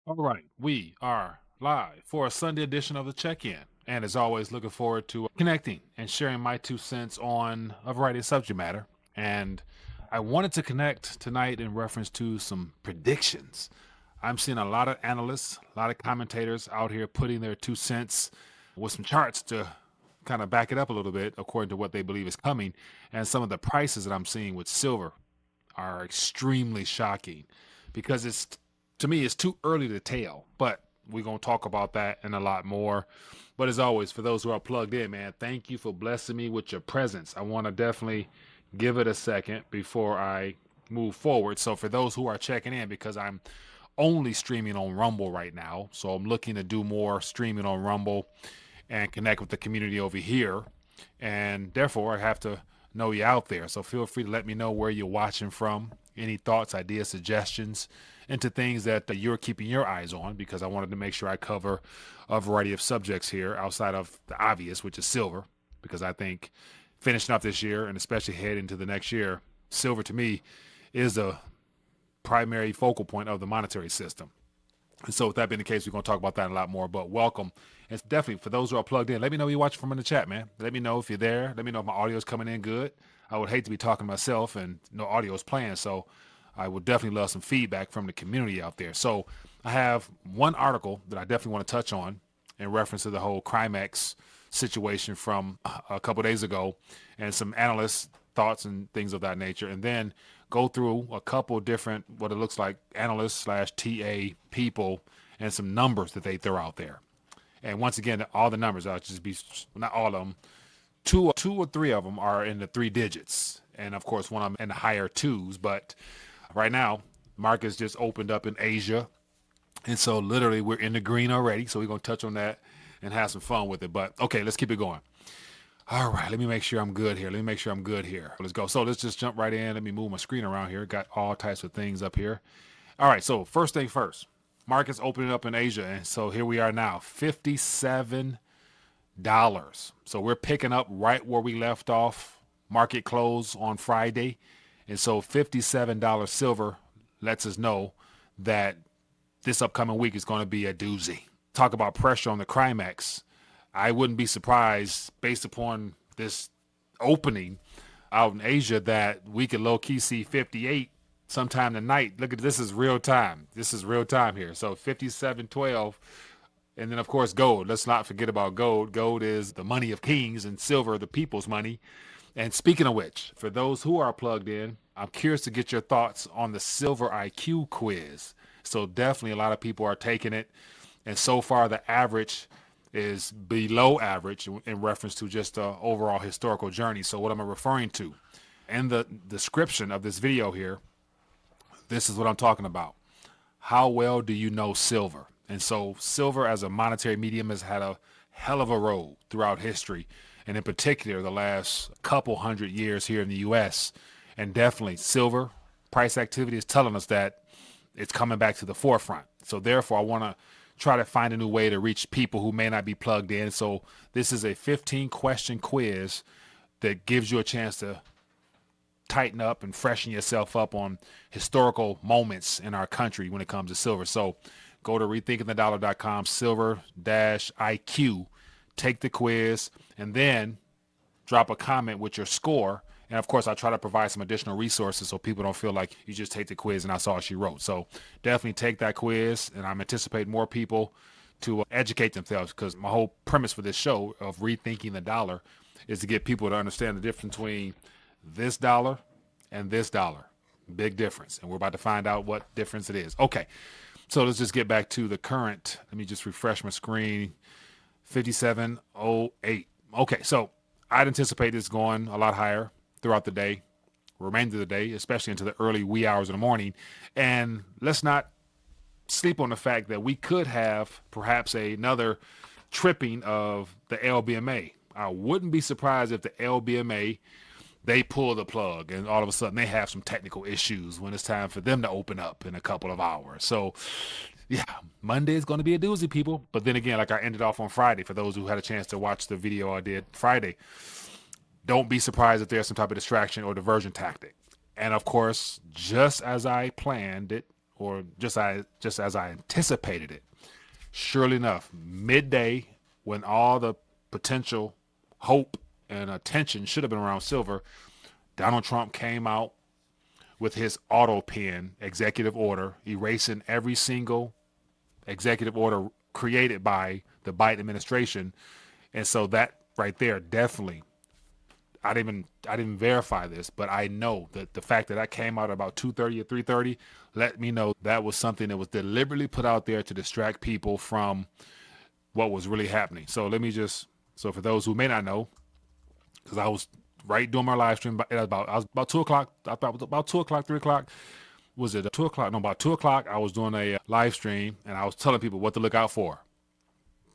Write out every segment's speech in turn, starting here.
All right, we are live for a Sunday edition of the check-in. And as always, looking forward to connecting and sharing my 2 cents on a variety of subject matter. And I wanted to connect tonight in reference to some predictions. I'm seeing a lot of analysts, a lot of commentators out here putting their 2 cents with some charts to kind of back it up a little bit according to what they believe is coming. And some of the prices that I'm seeing with silver are extremely shocking because it's to me it's too early to tell, but we're going to talk about that and a lot more. But as always, for those who are plugged in, man, thank you for blessing me with your presence. I want to definitely give it a second before I move forward. So for those who are checking in, because I'm only streaming on Rumble right now, so I'm looking to do more streaming on Rumble and connect with the community over here, and therefore I have to know you out there. So feel free to let me know where you're watching from, any thoughts, ideas, suggestions, into things that you're keeping your eyes on, because I wanted to make sure I cover a variety of subjects here outside of the obvious, which is silver, because I think finishing up this year and especially heading into the next year, silver to me is the primary focal point of the monetary system. And so with that being the case, we're going to talk about that a lot more. But welcome. And definitely for those who are plugged in, let me know where you're watching from in the chat, man. Let me know if you're there. Let me know if my audio is coming in good. I would hate to be talking to myself and no audio is playing. So I would definitely love some feedback from the community out there. So I have one article that I definitely want to touch on in reference to the whole Crimex situation from a couple of days ago and some analysts' thoughts and things of that nature. And then go through a couple different, what it looks like, analysts slash TA people and some numbers that they throw out there. And once again, all the numbers, I'll just be, not all of them, two or three of them are in the three digits. And of course, one of them in the higher twos. But right now, markets just opened up in Asia. And so literally we're in the green already. So we're going to touch on that and have some fun with it. But okay, let's keep it going. All right, let me make sure I'm good here. Let's go. So let's just jump right in. Let me move my screen around here. Got all types of things up here. All right, so first thing first, markets opening up in Asia. And so here we are now, $57. So we're picking up right where we left off, market close on Friday. And so $57 silver lets us know that this upcoming week is going to be a doozy. Talk about pressure on the Crimex. I wouldn't be surprised, based upon this opening out in Asia, that we could low key see 58 sometime tonight. Look at this, is real time. This is real time here. So 57.12. And then, of course, gold. Let's not forget about gold. Gold is the money of kings and silver, the people's money. And speaking of which, for those who are plugged in, I'm curious to get your thoughts on the silver IQ quiz. So definitely a lot of people are taking it. And so far, the average is below average in reference to just the overall historical journey. So what I'm referring to in the description of this video here, this is what I'm talking about. How well do you know silver? And so silver as a monetary medium has had a hell of a road throughout history, and in particular the last couple hundred years here in the US. And definitely silver price activity is telling us that it's coming back to the forefront. So therefore I want to try to find a new way to reach people who may not be plugged in. So this is a 15-question quiz that gives you a chance to tighten up and freshen yourself up on historical moments in our country when it comes to silver. So go to rethinkingthedollar.com, silver-IQ, take the quiz, and then drop a comment with your score. And of course, I try to provide some additional resources so people don't feel like you just take the quiz and that's all she wrote. So definitely take that quiz, and I'm anticipating more people to educate themselves, because my whole premise for this show of Rethinking the Dollar is to get people to understand the difference between this dollar and this dollar. Big difference. And we're about to find out what difference it is. Okay, so let's just get back to the current. Let me just refresh my screen. 57.08. Okay, so I'd anticipate this going a lot higher throughout the day, remainder of the day, especially into the early wee hours of the morning. And let's not sleep on the fact that we could have perhaps another tripping of the LBMA. I wouldn't be surprised if the LBMA, they pull the plug and all of a sudden they have some technical issues when it's time for them to open up in a couple of hours. So yeah, Monday is going to be a doozy, people. But then again, like I ended off on Friday, for those who had a chance to watch the video I did Friday, don't be surprised if there's some type of distraction or diversion tactic. And of course, just as I planned it or just as I anticipated it. Surely enough, midday, when all the potential hope and attention should have been around silver, Donald Trump came out with his auto pen executive order, erasing every single executive order created by the Biden administration. And so that right there definitely, I didn't verify this, but I know that the fact that I came out about 2:30 or 3:30 let me know that was something that was deliberately put out there to distract people from what was really happening. So let me just, so for those who may not know, because I was right doing my live stream I was about 2 o'clock. I thought it was about 2 o'clock, 3 o'clock. Was it 2 o'clock? No, about 2 o'clock. I was doing a live stream and I was telling people what to look out for,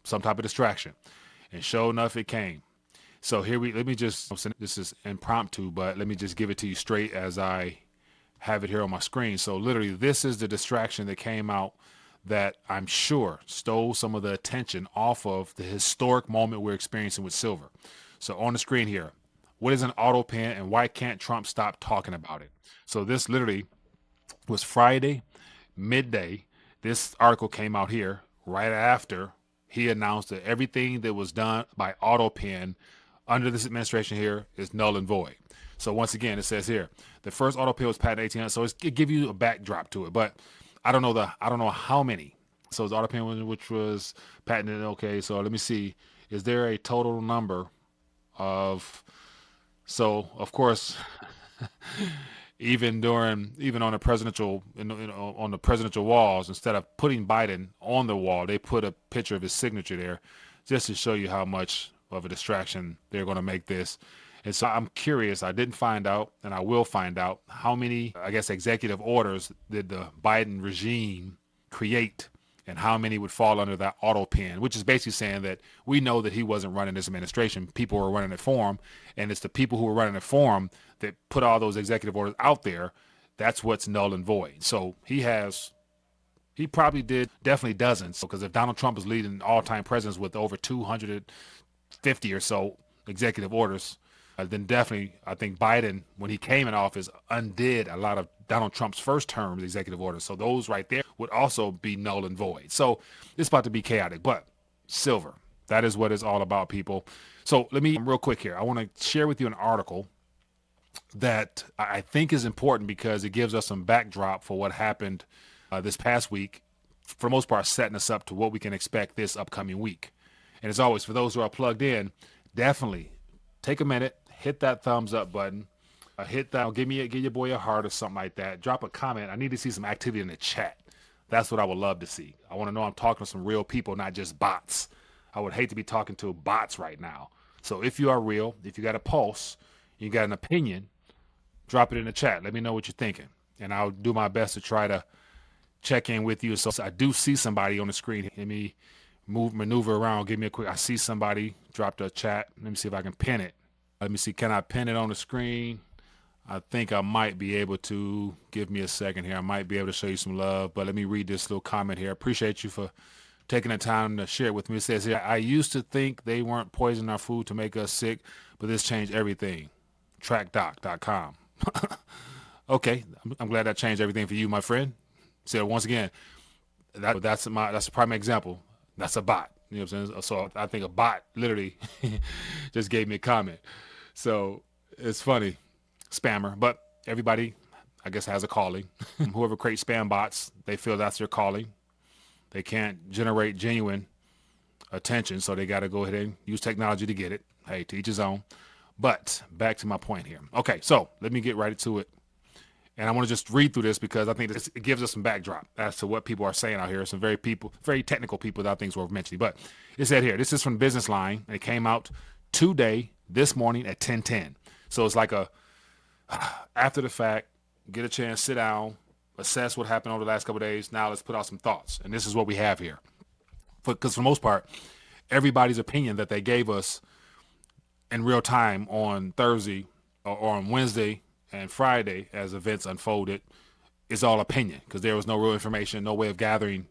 some type of distraction, and sure enough, it came. So here let me just, this is impromptu, but let me just give it to you straight as I have it here on my screen. So literally, this is the distraction that came out that I'm sure stole some of the attention off of the historic moment we're experiencing with silver. So on the screen here, what is an auto pen and why can't Trump stop talking about it? So this literally was Friday midday. This article came out here right after he announced that everything that was done by auto pen under this administration here is null and void. So once again, it says here the first auto pen was patented 1800. So it give you a backdrop to it, but I don't know how many. So the auto pen which was patented. Okay, so let me see. Is there a total number of? So of course, even on the presidential, on the presidential walls, instead of putting Biden on the wall, they put a picture of his signature there, just to show you how much of a distraction they're going to make this. And so I'm curious. I didn't find out, and I will find out how many, I guess, executive orders did the Biden regime create, and how many would fall under that auto pen, which is basically saying that we know that he wasn't running this administration. People were running it for him, and it's the people who were running it for him that put all those executive orders out there. That's what's null and void. So he probably did definitely dozens. Because if Donald Trump is leading all-time presidents with over 250 or so executive orders, then definitely I think Biden, when he came in office, undid a lot of Donald Trump's first term executive orders. So those right there would also be null and void. So it's about to be chaotic. But silver, that is what it's all about, people. So let me, real quick here, I want to share with you an article that I think is important because it gives us some backdrop for what happened this past week, for the most part, setting us up to what we can expect this upcoming week. And as always, for those who are plugged in, definitely take a minute, hit that thumbs up button, hit that, give your boy a heart or something like that. Drop a comment. I need to see some activity in the chat. That's what I would love to see. I want to know I'm talking to some real people, not just bots. I would hate to be talking to bots right now. So if you are real, if you got a pulse, you got an opinion, drop it in the chat. Let me know what you're thinking. And I'll do my best to try to check in with you. So I do see somebody on the screen. Let me maneuver around. Give me a quick. I see somebody dropped a chat. Let me see if I can pin it. Let me see. Can I pin it on the screen? I think I might be able to. Give me a second here. I might be able to show you some love, but let me read this little comment here. Appreciate you for taking the time to share it with me. It says here, I used to think they weren't poisoning our food to make us sick, but this changed everything. Trackdoc.com. Okay, I'm glad that changed everything for you, my friend. So once again, that's a prime example. That's a bot. You know what I'm saying? So I think a bot literally just gave me a comment. So it's funny, spammer. But everybody, I guess, has a calling. Whoever creates spam bots, they feel that's their calling. They can't generate genuine attention, so they got to go ahead and use technology to get it. Hey, to each his own. But back to my point here. Okay, so let me get right to it. And I want to just read through this because I think it gives us some backdrop as to what people are saying out here. Some very technical people that I think is worth mentioning. But it said here, this is from Business Line, and it came out today, this morning at 10:10. So it's like after the fact, get a chance, sit down, assess what happened over the last couple of days. Now let's put out some thoughts. And this is what we have here. Because for the most part, everybody's opinion that they gave us in real time on Thursday or on Wednesday and Friday as events unfolded is all opinion, because there was no real information, no way of gathering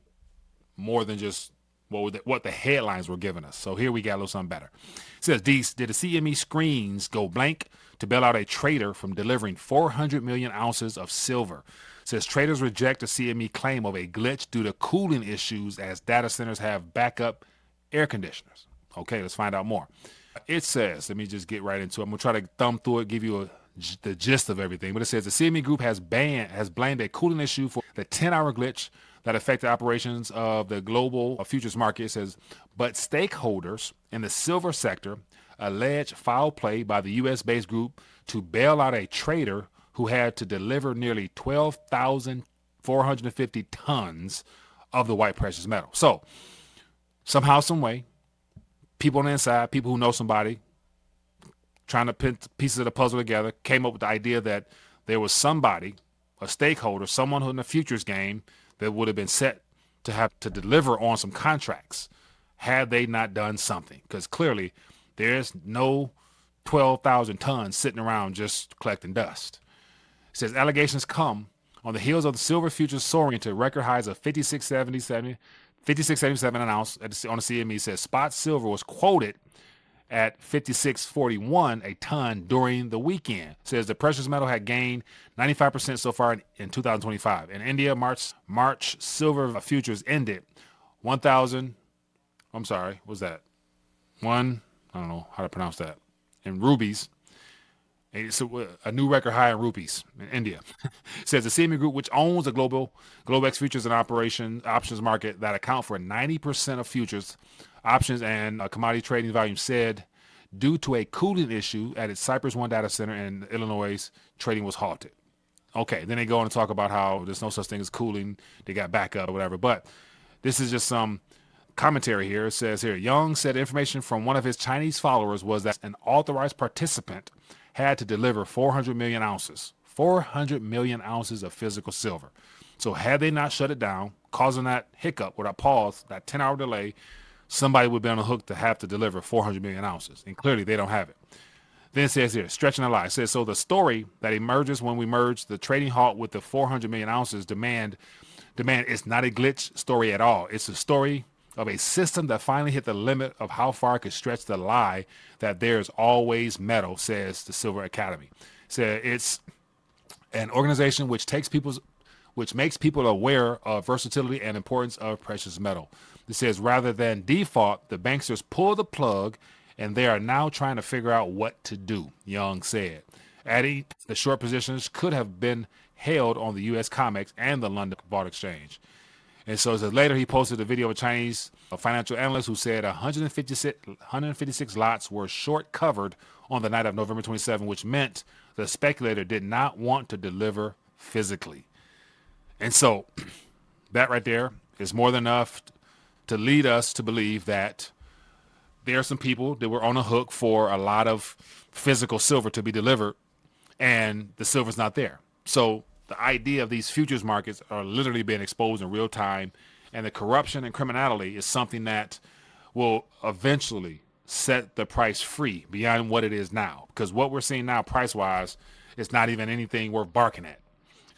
more than just what the headlines were giving us. So here we got a little something better. It says, did the CME screens go blank to bail out a trader from delivering 400 million ounces of silver? It says traders reject the CME claim of a glitch due to cooling issues as data centers have backup air conditioners. Okay, let's find out more. It says, let me just get right into it. I'm going to try to thumb through it, give you the gist of everything. But it says the CME Group has blamed a cooling issue for the 10-hour glitch that affected operations of the global futures market. It says, but stakeholders in the silver sector allege foul play by the U.S.-based group to bail out a trader who had to deliver nearly 12,450 tons of the white precious metal. So somehow, some way, people on the inside, people who know somebody, trying to put pieces of the puzzle together, came up with the idea that there was somebody, a stakeholder, someone who in the futures game that would have been set to have to deliver on some contracts had they not done something. Because clearly there's no 12,000 tons sitting around just collecting dust. It says allegations come on the heels of the silver futures soaring to record highs of 56.77 an ounce on the CME. It says spot silver was quoted at 56.41 a ton during the weekend. It says the precious metal had gained 95% so far in 2025. In India, March silver futures ended 1,000. I'm sorry, what's that? I don't know how to pronounce that. In rupees. It's a new record high in rupees in India. It says the CME Group, which owns the Globex futures and options market that account for 90% of futures, options, and commodity trading volume, said due to a cooling issue at its Cypress One data center in Illinois, trading was halted. Okay, then they go on and talk about how there's no such thing as cooling. They got backup or whatever. But this is just some commentary here. It says here, Young said information from one of his Chinese followers was that an authorized participant had to deliver 400 million ounces of physical silver. So had they not shut it down, causing that hiccup or that pause, that 10-hour delay, somebody would be on the hook to have to deliver 400 million ounces. And clearly they don't have it. Then it says here, stretching the lie. It says, so the story that emerges when we merge the trading halt with the 400 million ounces demand is not a glitch story at all. It's a story of a system that finally hit the limit of how far it could stretch the lie that there's always metal, says the Silver Academy. So it's an organization which makes people aware of versatility and importance of precious metal. It says rather than default, the banksters pull the plug and they are now trying to figure out what to do, Young said. Adding the short positions could have been held on the U.S. COMEX and the London Vault Exchange. And so it says later he posted a video of a Chinese financial analyst who said 156 lots were short covered on the night of November 27, which meant the speculator did not want to deliver physically. And so that right there is more than enough to lead us to believe that there are some people that were on a hook for a lot of physical silver to be delivered, and the silver's not there. So the idea of these futures markets are literally being exposed in real time, and the corruption and criminality is something that will eventually set the price free beyond what it is now. Because what we're seeing now price-wise is not even anything worth barking at.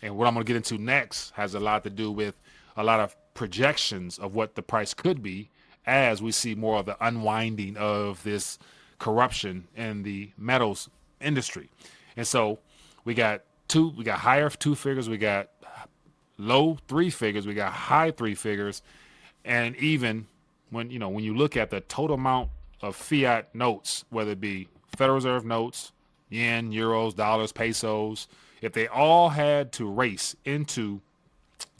And what I'm going to get into next has a lot to do with a lot of projections of what the price could be as we see more of the unwinding of this corruption in the metals industry. And so we got higher two figures, we got low three figures, we got high three figures, and even when you look at the total amount of fiat notes, whether it be Federal Reserve notes, yen, euros, dollars, pesos, if they all had to race into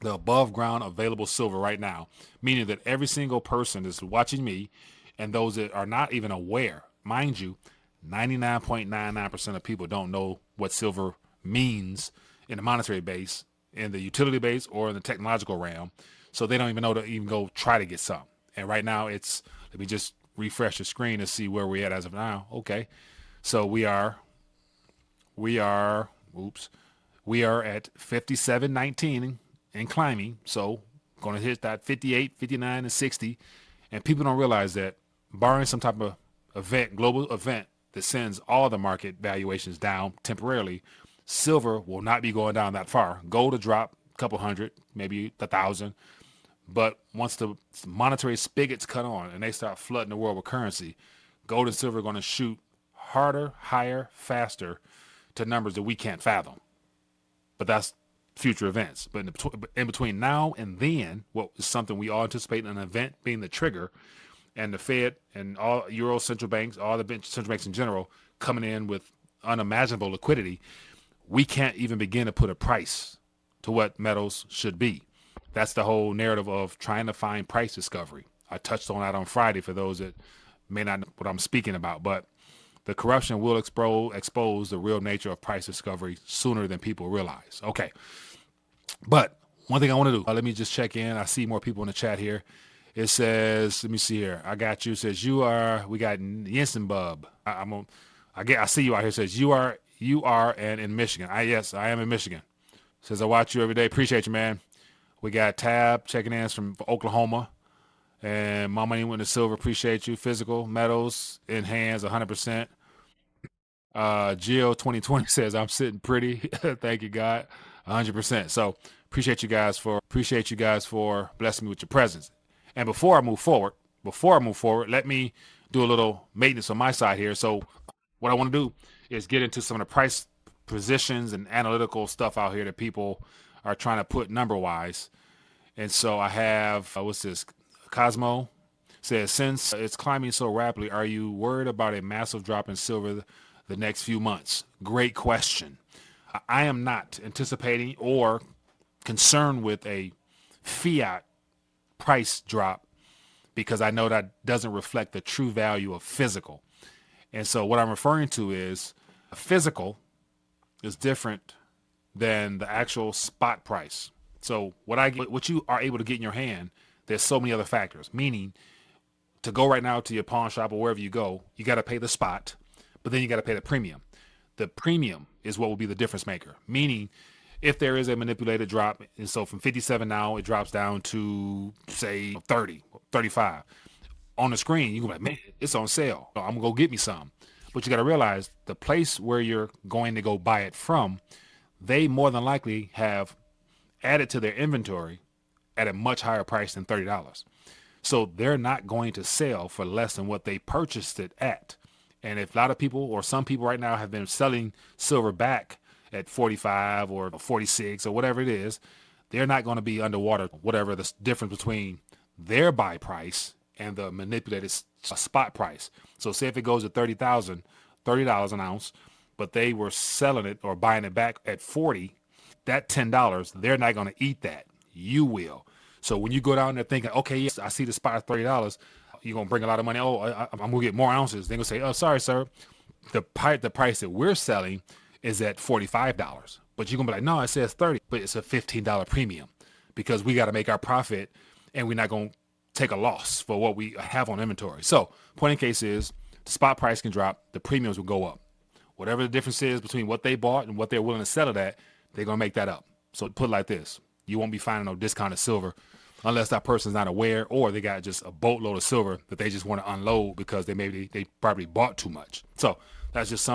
the above ground available silver right now, meaning that every single person is watching me and those that are not even aware, mind you, 99.99% of people don't know what silver means in the monetary base, in the utility base, or in the technological realm. So they don't even know to even go try to get some. And right now let me just refresh the screen to see where we're at as of now. Okay. So we are at 57.19 and climbing. So going to hit that 58, 59, and 60. And people don't realize that barring some type of global event that sends all the market valuations down temporarily, silver will not be going down that far. Gold will drop a couple hundred, maybe 1,000. But once the monetary spigots cut on and they start flooding the world with currency, gold and silver are going to shoot harder, higher, faster to numbers that we can't fathom. But that's future events. But in between now and then, what is something we all anticipate, an event being the trigger, and the Fed and all Euro central banks, all the central banks in general, coming in with unimaginable liquidity, we can't even begin to put a price to what metals should be. That's the whole narrative of trying to find price discovery. I touched on that on Friday for those that may not know what I'm speaking about, but the corruption will expose the real nature of price discovery sooner than people realize. Okay. But one thing I want to do, let me just check in. I see more people in the chat here. It says, let me see here. I got you. It says we got Jensen Bub. I see you out here. It says you are and in Michigan. Yes, I am in Michigan. It says I watch you every day. Appreciate you, man. We got Tab checking in from Oklahoma. And my money went to silver. Appreciate you. Physical metals in hands 100%. Geo 2020 says I'm sitting pretty. Thank you, God. 100%. So appreciate you guys for blessing me with your presence. And before I move forward, let me do a little maintenance on my side here. So what I want to do is get into some of the price positions and analytical stuff out here that people are trying to put number wise. And so I have what's this? Cosmo says, since it's climbing so rapidly, are you worried about a massive drop in silver the next few months? Great question. I am not anticipating or concerned with a fiat price drop because I know that doesn't reflect the true value of physical. And so what I'm referring to is physical is different than the actual spot price. So what you are able to get in your hand, there's so many other factors, meaning to go right now to your pawn shop or wherever you go, you got to pay the spot, but then you got to pay the premium. The premium is what will be the difference maker, meaning if there is a manipulated drop, and so from 57 now, it drops down to, say, 30, 35. On the screen, you can be like, man, it's on sale. I'm going to go get me some. But you got to realize the place where you're going to go buy it from, they more than likely have added to their inventory at a much higher price than $30. So they're not going to sell for less than what they purchased it at. And if a lot of people or some people right now have been selling silver back at 45 or 46 or whatever it is, they're not going to be underwater, whatever the difference between their buy price and the manipulated spot price. So say if it goes to $30 an ounce, but they were selling it or buying it back at 40, that $10, they're not going to eat that. You will. So when you go down there thinking, okay, yes, I see the spot at $30, you're going to bring a lot of money. Oh, I'm going to get more ounces. They're going to say, oh, sorry, sir. The price that we're selling is at $45. But you're going to be like, no, it says 30, but it's a $15 premium because we got to make our profit and we're not going to take a loss for what we have on inventory. So point in case is the spot price can drop, the premiums will go up. Whatever the difference is between what they bought and what they're willing to sell it at, they're going to make that up. So put it like this. You won't be finding no discounted silver unless that person's not aware or they got just a boatload of silver that they just want to unload because they probably bought too much. So that's just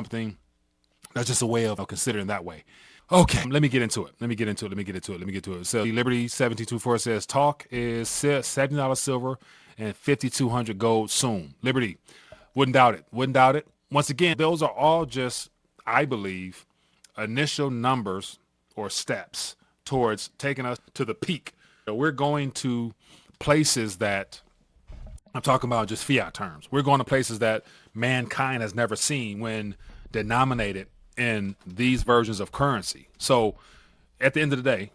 a way of considering that way. Okay, let me get into it. So Liberty 1724 says talk is $70 silver and 5,200 gold soon. Liberty, wouldn't doubt it. Once again, those are all just, I believe, initial numbers or steps towards taking us to the peak. So we're going to places that, I'm talking about just fiat terms. We're going to places that mankind has never seen when denominated in these versions of currency. So at the end of the day,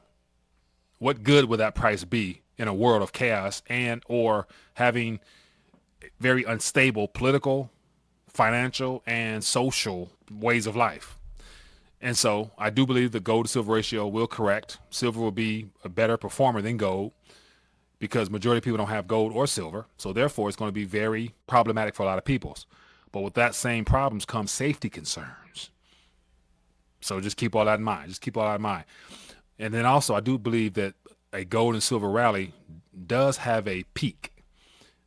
what good would that price be in a world of chaos and or having very unstable political, financial, and social ways of life? And so I do believe the gold to silver ratio will correct. Silver will be a better performer than gold because majority of people don't have gold or silver. So therefore, it's going to be very problematic for a lot of people. But with that same problems come safety concerns. So just keep all that in mind. And then also, I do believe that a gold and silver rally does have a peak.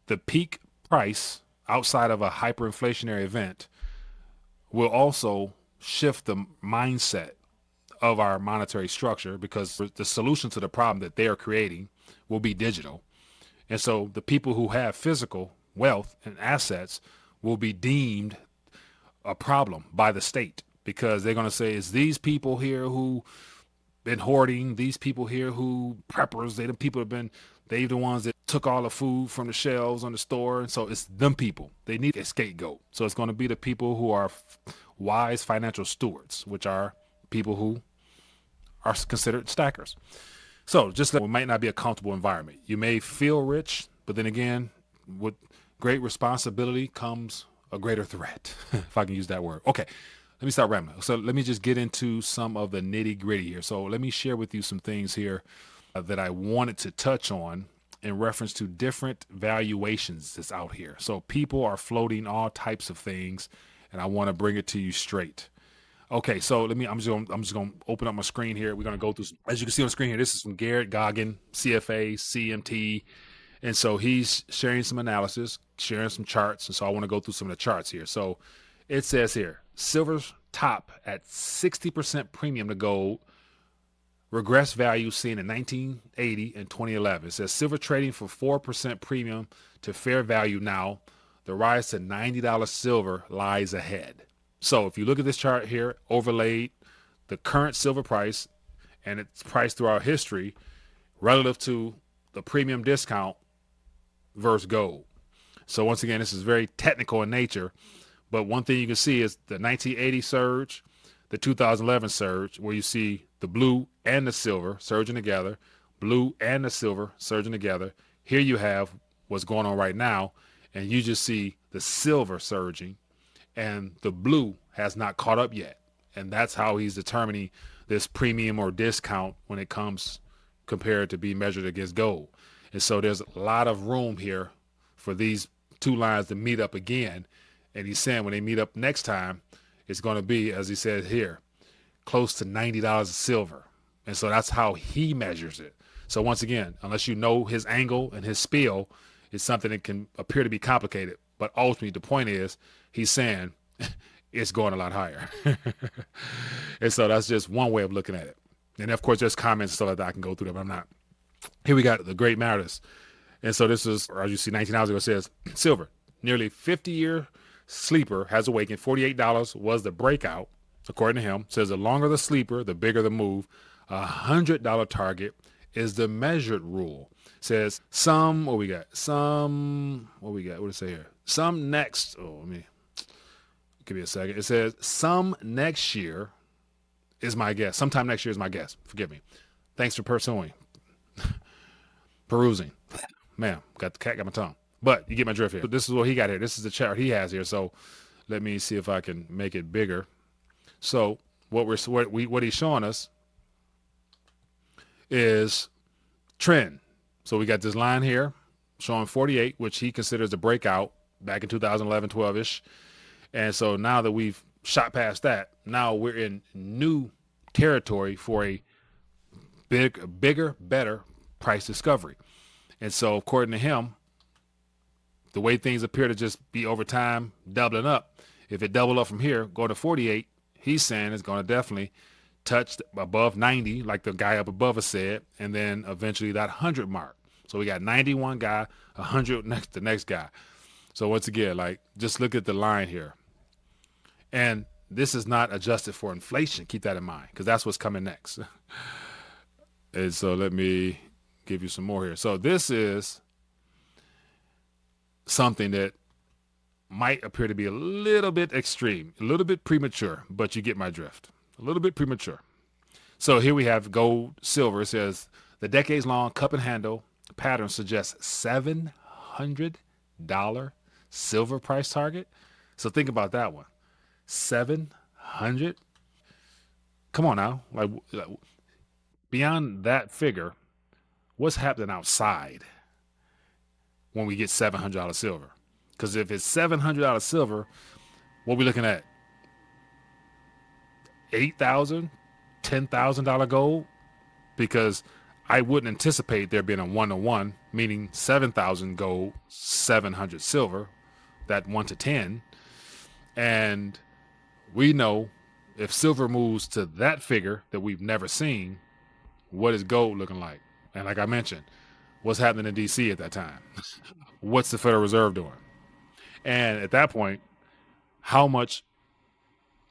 The peak price outside of a hyperinflationary event will also shift the mindset of our monetary structure, because the solution to the problem that they are creating will be digital. And so the people who have physical wealth and assets will be deemed a problem by the state, because they're going to say, it's these people here who been hoarding, these people here who preppers, they the people have been, they the ones that took all the food from the shelves on the store. And so it's them people. They need a scapegoat. So it's going to be the people who are wise financial stewards, which are people who are considered stackers. So just that it might not be a comfortable environment. You may feel rich, but then again, with great responsibility comes a greater threat, if I can use that word. Okay, let me start rambling. So let me just get into some of the nitty gritty here. So let me share with you some things here that I wanted to touch on in reference to different valuations that's out here. So people are floating all types of things, and I want to bring it to you straight. Okay, so I'm just gonna open up my screen here. We're gonna go through as you can see on the screen here. This is from Garrett Goggin, CFA, CMT, and so he's sharing some analysis, sharing some charts, and so I want to go through some of the charts here. So it says here, silver's top at 60% premium to gold, regress value seen in 1980 and 2011. It says silver trading for 4% premium to fair value now. The rise to $90 silver lies ahead. So if you look at this chart here, overlaid the current silver price and its price throughout history relative to the premium discount versus gold. So once again, this is very technical in nature, but one thing you can see is the 1980 surge, the 2011 surge, where you see the blue and the silver surging together, blue and the silver surging together. Here you have what's going on right now, and you just see the silver surging, and the blue has not caught up yet. And that's how he's determining this premium or discount when it comes compared to be measured against gold. And so there's a lot of room here for these two lines to meet up again. And he's saying when they meet up next time, it's going to be, as he said here, close to $90 of silver. And so that's how he measures it. So once again, unless you know his angle and his spiel, it's something that can appear to be complicated. But ultimately, the point is, he's saying it's going a lot higher. And so that's just one way of looking at it. And of course, there's comments and stuff like that I can go through that, but I'm not. Here we got the great Marius. And so this is, or as you see, 19 hours ago, it says silver, nearly 50-year sleeper has awakened. $48 was the breakout, according to him. Says the longer the sleeper, the bigger the move. $100 target is the measured rule. Says some, what we got? What did it say here? Some next, let me, give me a second. It says some next year is my guess. Sometime next year is my guess. Forgive me. Thanks for perusing. Man, got the cat got my tongue. But you get my drift here. This is what he got here. This is the chart he has here. So let me see if I can make it bigger. So what he's showing us is trend. So we got this line here showing 48, which he considers a breakout back in 2011, 12-ish. And so now that we've shot past that, now we're in new territory for a bigger, better price discovery. And so according to him, the way things appear to just be over time doubling up, if it double up from here, go to 48, he's saying it's going to definitely touch above 90, like the guy up above us said, and then eventually that 100 mark. So we got 91 guy, 100 the next guy. So once again, like, just look at the line here. And this is not adjusted for inflation. Keep that in mind, because that's what's coming next. And so let me give you some more here. So this is something that might appear to be a little bit extreme, a little bit premature, but you get my drift. A little bit premature. So here we have gold, silver. It says the decades-long cup and handle pattern suggests $700 silver price target. So think about that one. 700. Come on now. Like beyond that figure, what's happening outside when we get $700 silver? Because if it's $700 silver, what are we looking at? $8,000, $10,000 gold? Because I wouldn't anticipate there being a 1-to-1, meaning 7,000 gold, 700 silver, that 1 to 10. And we know If silver moves to that figure that we've never seen, what is gold looking like? And like I mentioned, what's happening in DC at that time? What's the Federal Reserve doing? And at that point, how much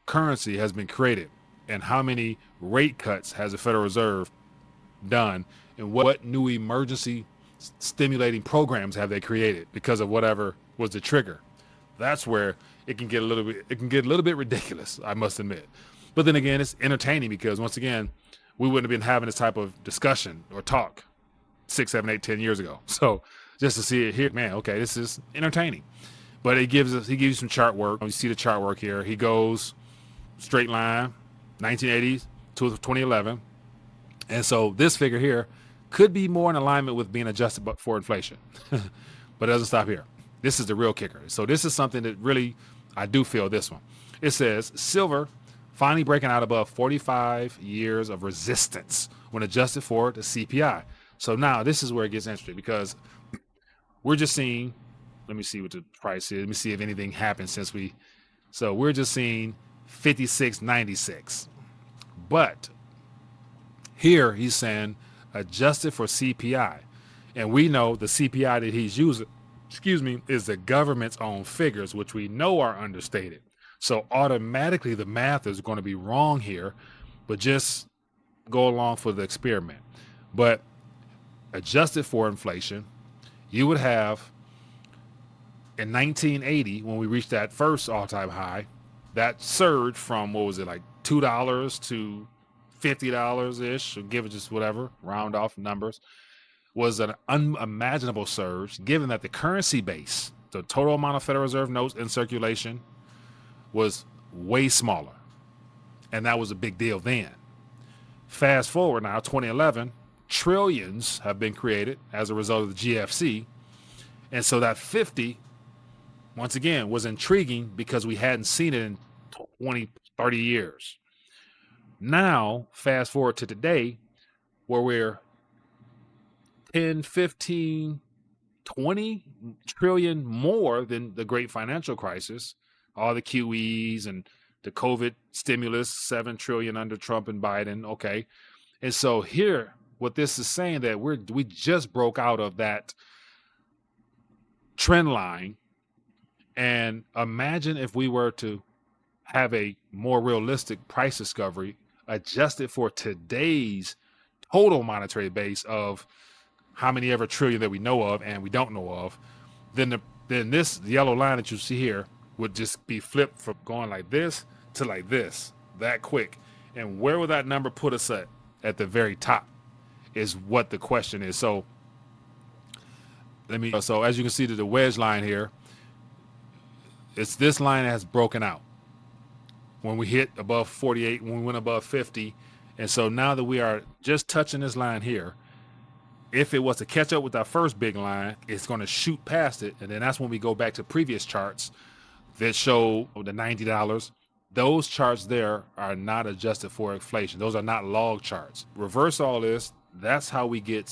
currency has been created and how many rate cuts has the Federal Reserve done, and what new emergency stimulating programs have they created because of whatever was the trigger? That's where it can get a little bit ridiculous, I must admit. But then again, it's entertaining because once again, we wouldn't have been having this type of discussion or talk 6, 7, 8, 10 years ago. So just to see it here, man, okay, this is entertaining. But he gives you some chart work. You see the chart work here. He goes straight line, 1980 to 2011. And so this figure here could be more in alignment with being adjusted for inflation. But it doesn't stop here. This is the real kicker. So this is something that really, I do feel this one. It says silver finally breaking out above 45 years of resistance when adjusted for the CPI. So now this is where it gets interesting because we're just seeing, let me see what the price is. Let me see if anything happened since so we're just seeing 56.96. But here he's saying adjusted for CPI. And we know the CPI that he's using, is the government's own figures, which we know are understated. So automatically the math is going to be wrong here, but just go along for the experiment. But adjusted for inflation, you would have in 1980, when we reached that first all-time high, that surge from, what was it, like $2 to $50-ish, or give it just whatever, round off numbers, was an unimaginable surge, given that the currency base, the total amount of Federal Reserve notes in circulation, was way smaller. And that was a big deal then. Fast forward now, 2011, trillions have been created as a result of the GFC. And so that 50, once again, was intriguing because we hadn't seen it in 20, 30 years. Now, fast forward to today, where we're 10, 15, 20 trillion more than the great financial crisis, all the QEs and the COVID stimulus, 7 trillion under Trump and Biden. Okay. And so here, what this is saying that we just broke out of that trend line. And imagine if we were to have a more realistic price discovery adjusted for today's total monetary base of how many ever trillion that we know of and we don't know of, then this yellow line that you see here would just be flipped from going like this to like this that quick. And where will that number put us at the very top is what the question is. So so as you can see to the wedge line here, it's this line that has broken out when we hit above 48, when we went above 50. And so now that we are just touching this line here, if it was to catch up with our first big line, it's going to shoot past it. And then that's when we go back to previous charts that show the $90. Those charts there are not adjusted for inflation. Those are not log charts. Reverse all this. That's how we get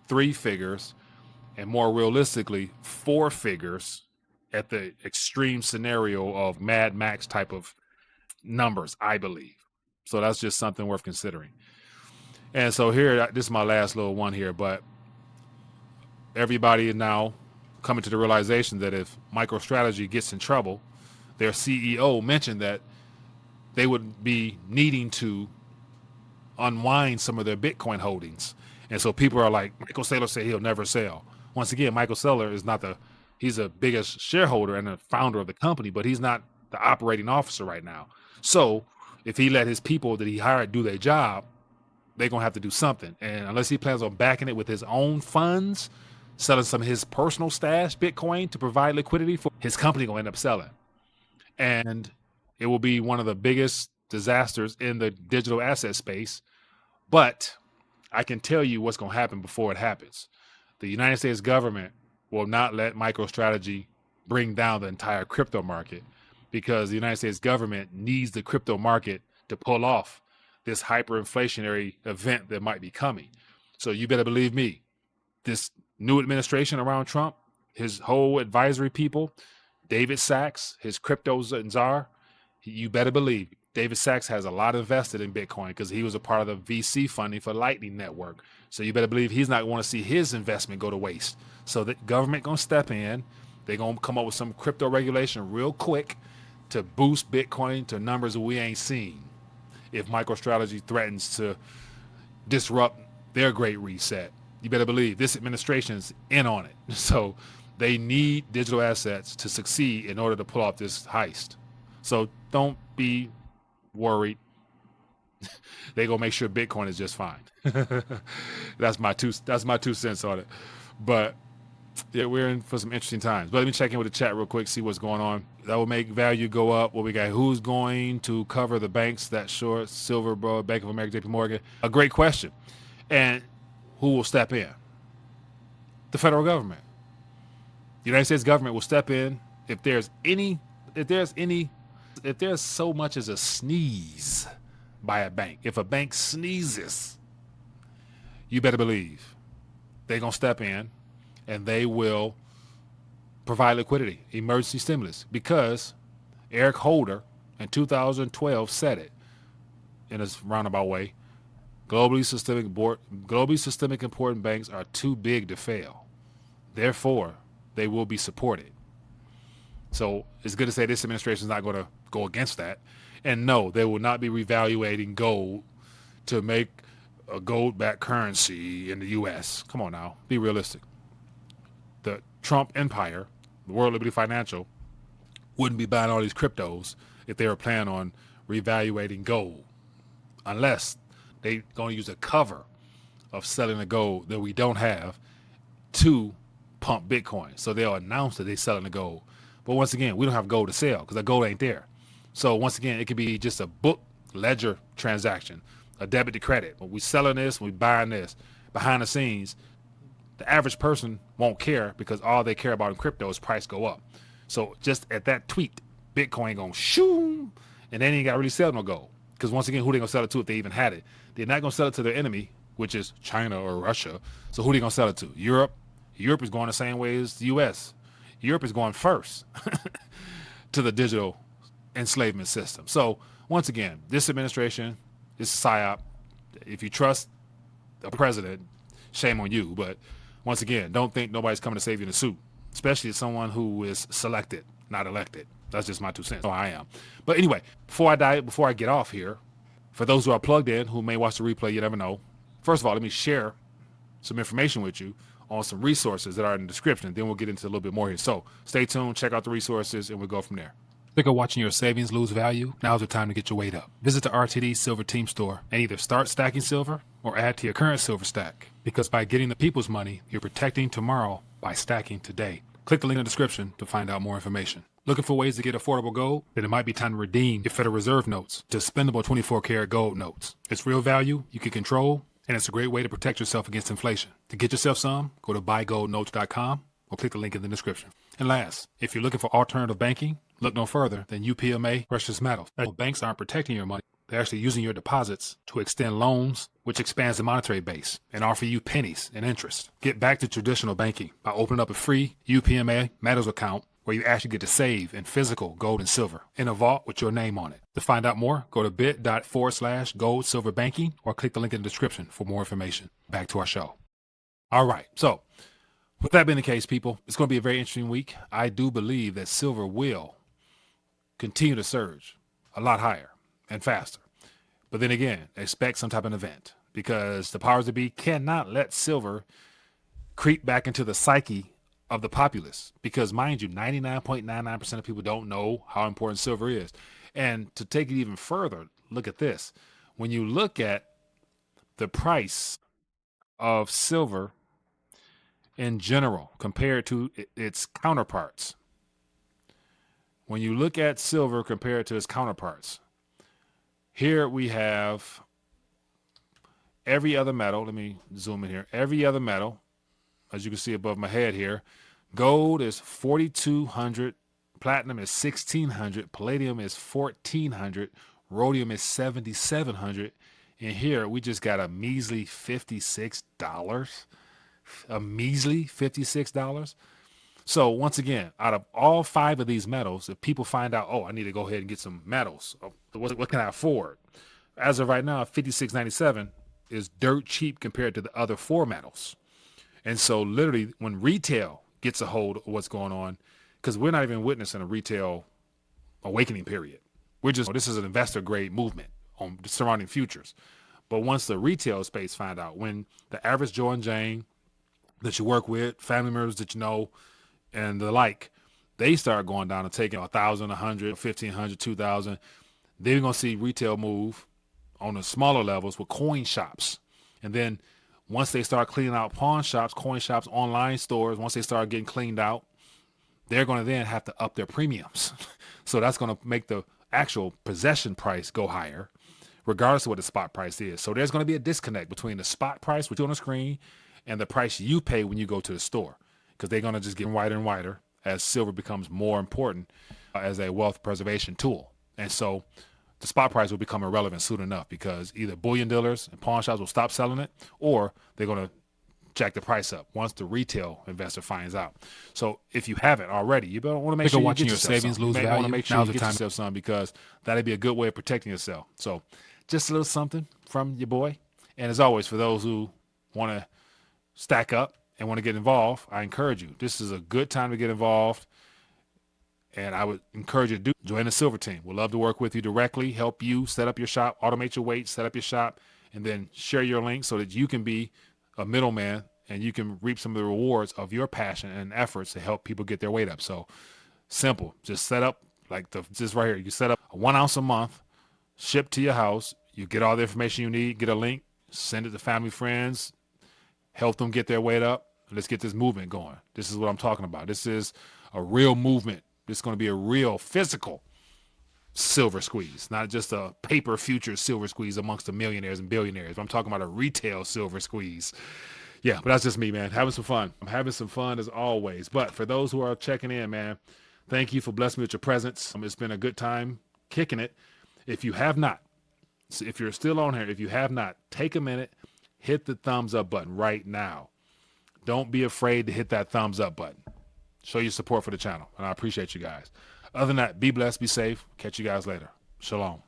3 figures and more realistically 4 figures at the extreme scenario of Mad Max type of numbers, I believe. So that's just something worth considering. And so here, this is my last little one here, but everybody is now coming to the realization that if MicroStrategy gets in trouble, their CEO mentioned that they would be needing to unwind some of their Bitcoin holdings. And so people are like, Michael Saylor said he'll never sell. Once again, Michael Saylor is he's the biggest shareholder and the founder of the company, but he's not the operating officer right now. So if he let his people that he hired do their job, they're going to have to do something. And unless he plans on backing it with his own funds, selling some of his personal stash Bitcoin to provide liquidity for his company, going to end up selling. And it will be one of the biggest disasters in the digital asset space. But I can tell you what's going to happen before it happens. The United States government will not let MicroStrategy bring down the entire crypto market, because the United States government needs the crypto market to pull off this hyperinflationary event that might be coming. So you better believe me, this new administration around Trump, his whole advisory people, David Sachs, his crypto czar, you better believe David Sachs has a lot invested in Bitcoin because he was a part of the VC funding for Lightning Network. So you better believe he's not going to want to see his investment go to waste. So the government going to step in. They're going to come up with some crypto regulation real quick to boost Bitcoin to numbers that we ain't seen if MicroStrategy threatens to disrupt their great reset. You better believe this administration's in on it. So they need digital assets to succeed in order to pull off this heist. So don't be worried. They gonna make sure Bitcoin is just fine. That's my 2 cents on it. But yeah, we're in for some interesting times. But let me check in with the chat real quick, see what's going on. That will make value go up. What we got? Who's going to cover the banks that short silver, bro? Bank of America, JP Morgan. A great question. And who will step in? The federal government. The United States government will step in if there's so much as a sneeze by a bank. If a bank sneezes, you better believe they're going to step in and they will provide liquidity, emergency stimulus, because Eric Holder in 2012 said it in a roundabout way. Globally systemic important banks are too big to fail. Therefore, they will be supported. So it's good to say this administration is not going to go against that. And no, they will not be revaluating gold to make a gold-backed currency in the U.S. Come on now, be realistic. The Trump empire, the World Liberty Financial, wouldn't be buying all these cryptos if they were planning on revaluating gold, unless they're going to use a cover of selling the gold that we don't have to pump Bitcoin. So they'll announce that they're selling the gold. But once again, we don't have gold to sell because the gold ain't there. So once again, it could be just a book ledger transaction, a debit to credit. We selling this, we buying this. Behind the scenes, the average person won't care because all they care about in crypto is price go up. So just at that tweet, Bitcoin going shoom, and they ain't got to really sell no gold. Because once again, who they going to sell it to if they even had it? They're not going to sell it to their enemy, which is China or Russia. So who they going to sell it to? Europe. Europe is going the same way as the U.S. Europe is going first to the digital enslavement system. So once again, this administration, this PSYOP, if you trust the president, shame on you. But once again, don't think nobody's coming to save you in a suit, especially as someone who is selected, not elected. That's just my 2 cents. So I am. But anyway, before I get off here, for those who are plugged in, who may watch the replay, you never know. First of all, let me share some information with you on some resources that are in the description. Then we'll get into a little bit more here. So stay tuned, check out the resources, and we'll go from there. Sick of watching your savings lose value? Now's the time to get your weight up. Visit the RTD Silver Team Store and either start stacking silver or add to your current silver stack. Because by getting the people's money, you're protecting tomorrow by stacking today. Click the link in the description to find out more information. Looking for ways to get affordable gold? Then it might be time to redeem your Federal Reserve notes to spendable 24-karat gold notes. It's real value you can control, and it's a great way to protect yourself against inflation. To get yourself some, go to buygoldnotes.com or click the link in the description. And last, if you're looking for alternative banking, look no further than UPMA Precious Metals. Banks aren't protecting your money. They're actually using your deposits to extend loans, which expands the monetary base and offer you pennies and interest. Get back to traditional banking by opening up a free UPMA Metals account where you actually get to save in physical gold and silver in a vault with your name on it. To find out more, go to bit.com/gold-silver-banking or click the link in the description for more information. Back to our show. All right. So with that being the case, people, it's going to be a very interesting week. I do believe that silver will continue to surge a lot higher and faster. But then again, expect some type of event because the powers that be cannot let silver creep back into the psyche of the populace because, mind you, 99.99% of people don't know how important silver is. And to take it even further, look at this. When you look at the price of silver in general compared to its counterparts, when you look at silver compared to its counterparts, here we have every other metal. Let me zoom in here. Every other metal, as you can see above my head here, gold is 4,200, platinum is 1,600, palladium is 1,400, rhodium is 7,700, and here we just got a measly $56. A measly $56. So once again, out of all 5 of these metals, if people find out, oh, I need to go ahead and get some metals, what can I afford? As of right now, 56.97 is dirt cheap compared to the other 4 metals. And so literally when retail gets a hold of what's going on, because we're not even witnessing a retail awakening period. This is an investor grade movement on the surrounding futures. But once the retail space find out, when the average Joe and Jane that you work with, family members that you know, and the like, they start going down and taking 1,000, 100, 1,500, 2,000. Then you're going to see retail move on the smaller levels with coin shops. And then once they start cleaning out pawn shops, coin shops, online stores, once they start getting cleaned out, they're going to then have to up their premiums. So that's going to make the actual possession price go higher, regardless of what the spot price is. So there's going to be a disconnect between the spot price, which is on the screen, and the price you pay when you go to the store, because they're going to just get wider and wider as silver becomes more important as a wealth preservation tool. And so the spot price will become irrelevant soon enough, because either bullion dealers and pawn shops will stop selling it, or they're going to jack the price up once the retail investor finds out. So if you haven't already, you better want to make sure you get your savings lose value. You want to make sure you get yourself some, because that'd be a good way of protecting yourself. So just a little something from your boy. And as always, for those who want to stack up and want to get involved, I encourage you. This is a good time to get involved. And I would encourage you to join the silver team. We'd love to work with you directly, help you set up your shop, automate your weight, set up your shop, and then share your link so that you can be a middleman and you can reap some of the rewards of your passion and efforts to help people get their weight up. So simple, just set up just right here. You set up 1 ounce a month, ship to your house. You get all the information you need, get a link, send it to family, friends, help them get their weight up. Let's get this movement going. This is what I'm talking about. This is a real movement. This is going to be a real physical silver squeeze, not just a paper future silver squeeze amongst the millionaires and billionaires. I'm talking about a retail silver squeeze. Yeah, but that's just me, man. Having some fun. I'm having some fun as always. But for those who are checking in, man, thank you for blessing me with your presence. It's been a good time kicking it. If you have not, if you're still on here, if you have not, take a minute, hit the thumbs up button right now. Don't be afraid to hit that thumbs up button. Show your support for the channel, and I appreciate you guys. Other than that, be blessed, be safe. Catch you guys later. Shalom.